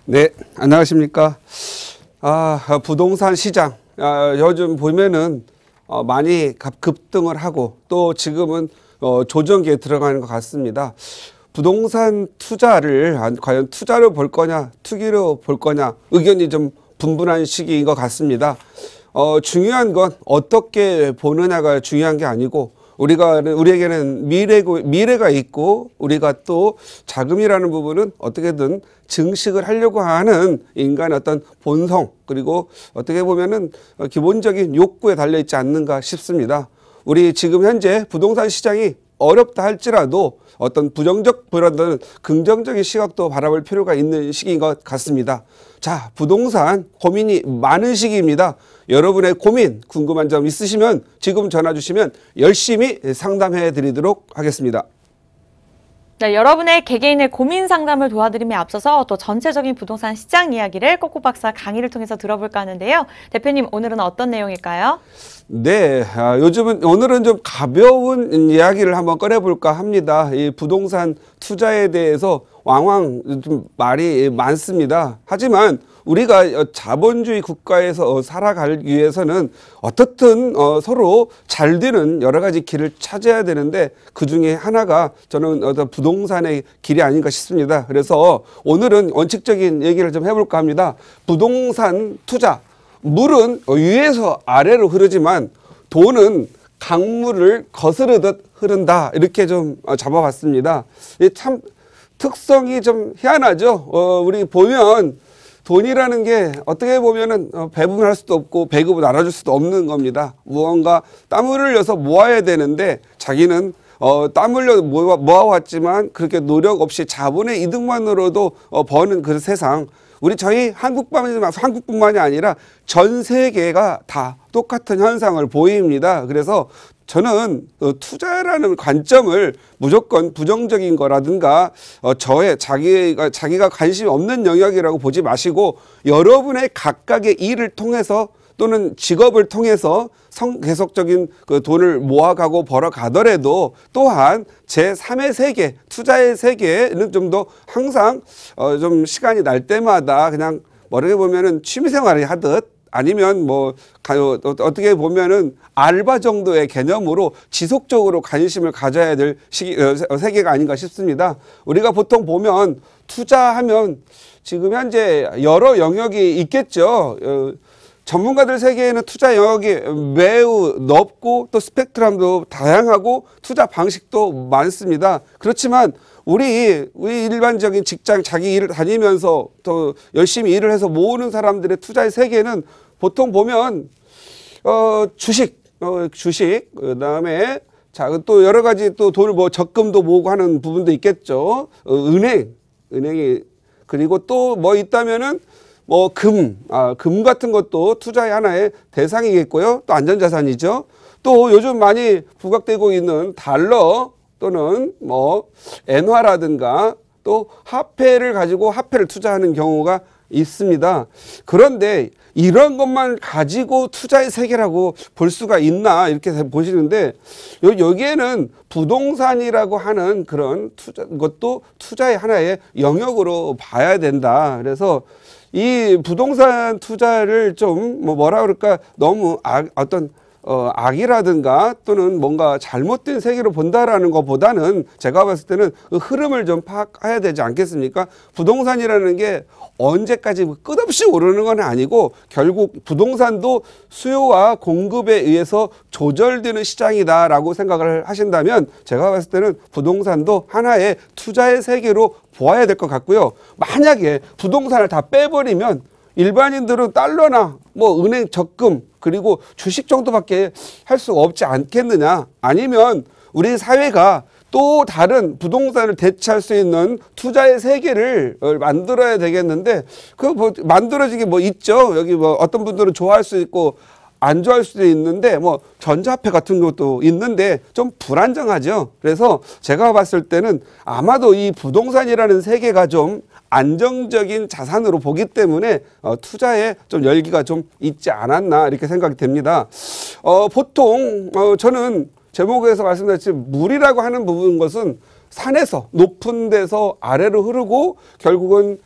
네, 안녕하십니까. 부동산 시장, 요즘 보면은 많이 급등을 하고 또 지금은 조정기에 들어가는 것 같습니다. 부동산 투자를 과연 투자로 볼 거냐, 투기로 볼 거냐, 의견이 좀 분분한 시기인 것 같습니다. 중요한 건 어떻게 보느냐가 중요한 게 아니고 우리에게는 미래가 있고 우리가 또 자금이라는 부분은 어떻게든 증식을 하려고 하는 인간의 어떤 본성 그리고 어떻게 보면은 기본적인 욕구에 달려 있지 않는가 싶습니다. 우리 지금 현재 부동산 시장이 어렵다 할지라도 어떤 부정적보다는 긍정적인 시각도 바라볼 필요가 있는 시기인 것 같습니다. 자, 부동산 고민이 많은 시기입니다. 여러분의 고민, 궁금한 점 있으시면 지금 전화 주시면 열심히 상담해 드리도록 하겠습니다. 네, 여러분의 개개인의 고민 상담을 도와드림에 앞서서 또 전체적인 부동산 시장 이야기를 꼬꼬박사 강의를 통해서 들어볼까 하는데요. 대표님, 오늘은 어떤 내용일까요? 네, 오늘은 좀 가벼운 이야기를 한번 꺼내볼까 합니다. 이 부동산 투자에 대해서 왕왕 좀 말이 많습니다. 하지만 우리가 자본주의 국가에서 살아가기 위해서는 어떻든 서로 잘 되는 여러 가지 길을 찾아야 되는데 그 중에 하나가 저는 어떤 부동산의 길이 아닌가 싶습니다. 그래서 오늘은 원칙적인 얘기를 좀 해볼까 합니다. 부동산 투자. 물은 위에서 아래로 흐르지만 돈은 강물을 거스르듯 흐른다. 이렇게 좀 잡아봤습니다. 참 특성이 좀 희한하죠. 우리 보면 돈이라는 게 어떻게 보면은 배분할 수도 없고 배급을 나눠줄 수도 없는 겁니다. 무언가 땀을 흘려서 모아야 되는데 자기는 땀 흘려 모아왔지만 그렇게 노력 없이 자본의 이득만으로도 버는 그 세상. 저희 한국뿐만이 아니라 전 세계가 다 똑같은 현상을 보입니다. 그래서 저는 투자라는 관점을 무조건 부정적인 거라든가 자기가 관심이 없는 영역이라고 보지 마시고 여러분의 각각의 일을 통해서 또는 직업을 통해서 계속적인 그 돈을 모아가고 벌어가더라도 또한 제3의 세계, 투자의 세계는 좀 더 항상 좀 시간이 날 때마다 그냥 어떻게 보면은 취미생활을 하듯 아니면 어떻게 보면은 알바 정도의 개념으로 지속적으로 관심을 가져야 될 세계가 아닌가 싶습니다. 우리가 보통 보면 투자하면 지금 현재 여러 영역이 있겠죠. 전문가들 세계에는 투자 영역이 매우 넓고 또 스펙트럼도 다양하고 투자 방식도 많습니다. 그렇지만 우리 일반적인 직장 자기 일을 다니면서 또 열심히 일을 해서 모으는 사람들의 투자의 세계는 보통 보면 주식 그다음에 또 여러 가지 또 돈을 적금도 모으고 하는 부분도 있겠죠. 은행이 그리고 또 있다면은 금 같은 것도 투자의 하나의 대상이겠고요. 또 안전자산이죠. 또 요즘 많이 부각되고 있는 달러 또는 엔화라든가 또 화폐를 가지고 화폐를 투자하는 경우가 있습니다. 그런데 이런 것만 가지고 투자의 세계라고 볼 수가 있나 이렇게 보시는데 여기에는 부동산이라고 하는 그런 것도 투자의 하나의 영역으로 봐야 된다. 그래서 이 부동산 투자를 좀 너무 악이라든가 또는 뭔가 잘못된 세계로 본다라는 것보다는 제가 봤을 때는 그 흐름을 좀 파악해야 되지 않겠습니까? 부동산이라는 게 언제까지 끝없이 오르는 건 아니고 결국 부동산도 수요와 공급에 의해서 조절되는 시장이다라고 생각을 하신다면 제가 봤을 때는 부동산도 하나의 투자의 세계로 보아야 될 것 같고요. 만약에 부동산을 다 빼버리면 일반인들은 달러나 은행 적금 그리고 주식 정도밖에 할 수 없지 않겠느냐. 아니면 우리 사회가 또 다른 부동산을 대체할 수 있는 투자의 세계를 만들어야 되겠는데 만들어지게 있죠. 여기 어떤 분들은 좋아할 수 있고 안 좋아할 수도 있는데 전자화폐 같은 것도 있는데 좀 불안정하죠. 그래서 제가 봤을 때는 아마도 이 부동산이라는 세계가 좀 안정적인 자산으로 보기 때문에 투자에 좀 열기가 좀 있지 않았나 이렇게 생각이 됩니다. 보통 저는 제목에서 말씀드렸지 물이라고 하는 부분 것은 산에서 높은 데서 아래로 흐르고 결국은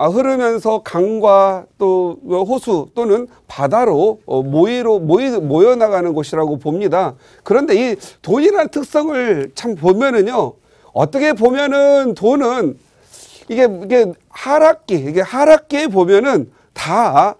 흐르면서 강과 또 호수 또는 바다로 모여 나가는 곳이라고 봅니다. 그런데 이 돈이라는 특성을 참 보면은요, 어떻게 보면은 돈은 이게 하락기에 보면은 다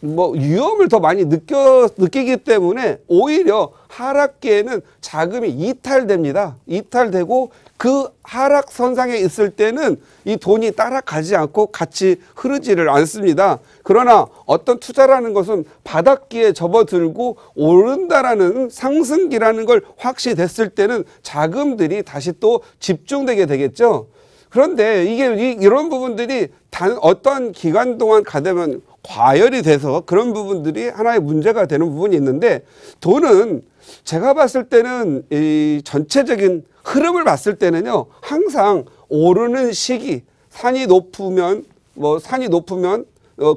위험을 더 많이 느끼기 때문에 오히려 하락기에는 자금이 이탈됩니다. 이탈되고 그 하락선상에 있을 때는 이 돈이 따라가지 않고 같이 흐르지를 않습니다. 그러나 어떤 투자라는 것은 바닥기에 접어들고 오른다라는 상승기라는 걸 확실히 됐을 때는 자금들이 다시 또 집중되게 되겠죠. 그런데 이런 부분들이 단 어떤 기간 동안 가되면 과열이 돼서 그런 부분들이 하나의 문제가 되는 부분이 있는데, 돈은 제가 봤을 때는 이 전체적인 흐름을 봤을 때는요, 항상 오르는 시기, 산이 높으면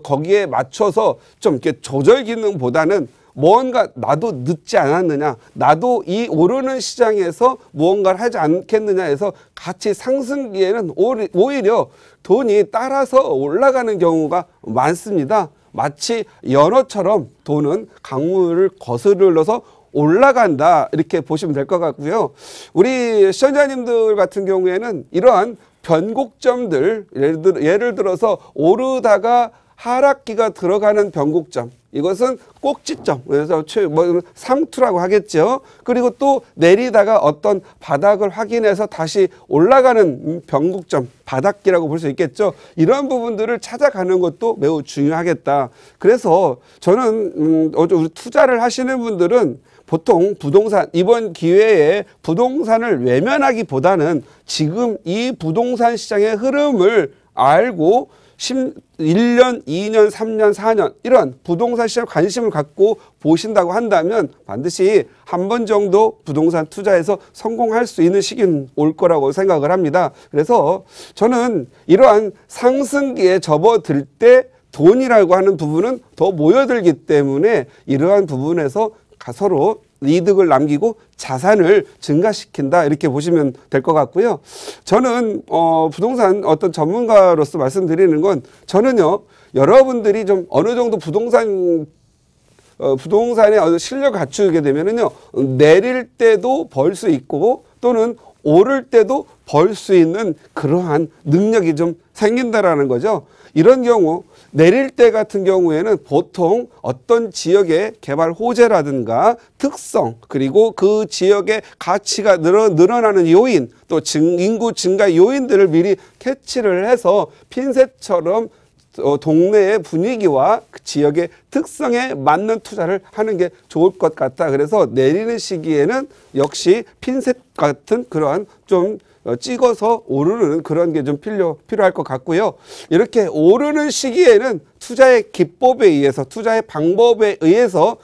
거기에 맞춰서 좀 이렇게 조절 기능보다는 뭔가 나도 늦지 않았느냐, 나도 이 오르는 시장에서 무언가를 하지 않겠느냐 해서 같이 상승기에는 오히려 돈이 따라서 올라가는 경우가 많습니다. 마치 연어처럼 돈은 강물을 거스르러서 올라간다, 이렇게 보시면 될 것 같고요. 우리 시청자님들 같은 경우에는 이러한 변곡점들, 예를 들어서 오르다가 하락기가 들어가는 변곡점, 이것은 꼭지점, 그래서 상투라고 하겠죠. 그리고 또 내리다가 어떤 바닥을 확인해서 다시 올라가는 변곡점, 바닥기라고 볼 수 있겠죠. 이런 부분들을 찾아가는 것도 매우 중요하겠다. 그래서 저는 우리 투자를 하시는 분들은 보통 부동산, 이번 기회에 부동산을 외면하기보다는 지금 이 부동산 시장의 흐름을 알고 1년, 2년, 3년, 4년 이런 부동산 시장에 관심을 갖고 보신다고 한다면 반드시 한 번 정도 부동산 투자에서 성공할 수 있는 시기는 올 거라고 생각을 합니다. 그래서 저는 이러한 상승기에 접어들 때 돈이라고 하는 부분은 더 모여들기 때문에 이러한 부분에서 서로 이득을 남기고 자산을 증가시킨다, 이렇게 보시면 될 것 같고요. 저는 부동산 어떤 전문가로서 말씀드리는 건, 저는요, 여러분들이 좀 어느 정도 부동산에 어느 실력을 갖추게 되면은요, 내릴 때도 벌 수 있고 또는 오를 때도 벌 수 있는 그러한 능력이 좀 생긴다라는 거죠. 이런 경우 내릴 때 같은 경우에는 보통 어떤 지역의 개발 호재라든가 특성, 그리고 그 지역의 가치가 늘어나는 요인, 또 인구 증가 요인들을 미리 캐치를 해서 핀셋처럼 동네의 분위기와 그 지역의 특성에 맞는 투자를 하는 게 좋을 것 같다. 그래서 내리는 시기에는 역시 핀셋 같은 그러한 좀 찍어서 오르는 그런 게 좀 필요할 것 같고요. 이렇게 오르는 시기에는 투자의 기법에 의해서, 투자의 방법에 의해서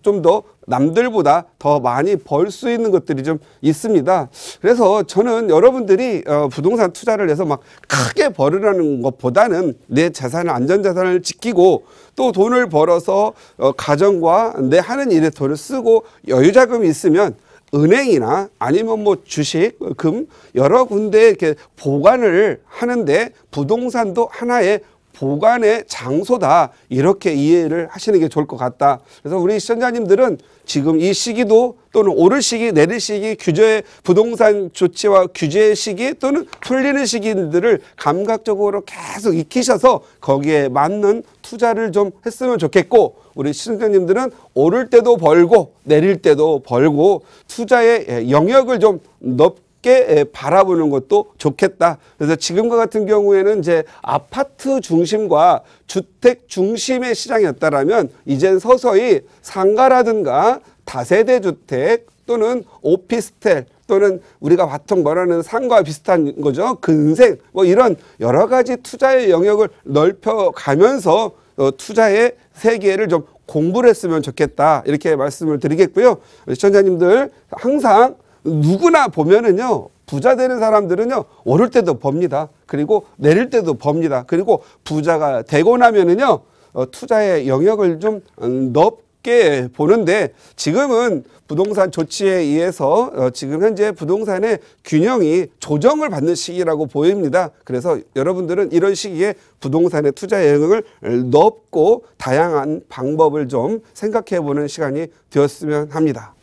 좀 더 남들보다 더 많이 벌 수 있는 것들이 좀 있습니다. 그래서 저는 여러분들이 부동산 투자를 해서 막 크게 벌으라는 것보다는 내 자산을, 안전자산을 지키고 또 돈을 벌어서 가정과 내 하는 일에 돈을 쓰고 여유자금이 있으면 은행이나 아니면 주식, 금 여러 군데에 이렇게 보관을 하는데 부동산도 하나의 보관의 장소다, 이렇게 이해를 하시는 게 좋을 것 같다. 그래서 우리 시청자님들은 지금 이 시기도 또는 오를 시기, 내릴 시기, 부동산 조치와 규제 시기 또는 풀리는 시기들을 감각적으로 계속 익히셔서 거기에 맞는 투자를 좀 했으면 좋겠고, 우리 시청자님들은 오를 때도 벌고 내릴 때도 벌고 투자의 영역을 좀 넓게 바라보는 것도 좋겠다. 그래서 지금과 같은 경우에는 이제 아파트 중심과 주택 중심의 시장이었다라면 이젠 서서히 상가라든가 다세대 주택 또는 오피스텔 또는 우리가 보통 말하는 상가와 비슷한 거죠. 근생 이런 여러 가지 투자의 영역을 넓혀가면서 투자의 세계를 좀 공부를 했으면 좋겠다, 이렇게 말씀을 드리겠고요. 시청자님들 항상 누구나 보면은요, 부자 되는 사람들은요, 오를 때도 법니다. 그리고 내릴 때도 법니다. 그리고 부자가 되고 나면은요, 투자의 영역을 좀 넓게 쉽게 보는데 지금은 부동산 조치에 의해서 지금 현재 부동산의 균형이 조정을 받는 시기라고 보입니다. 그래서 여러분들은 이런 시기에 부동산의 투자 영역을 넓고 다양한 방법을 좀 생각해 보는 시간이 되었으면 합니다.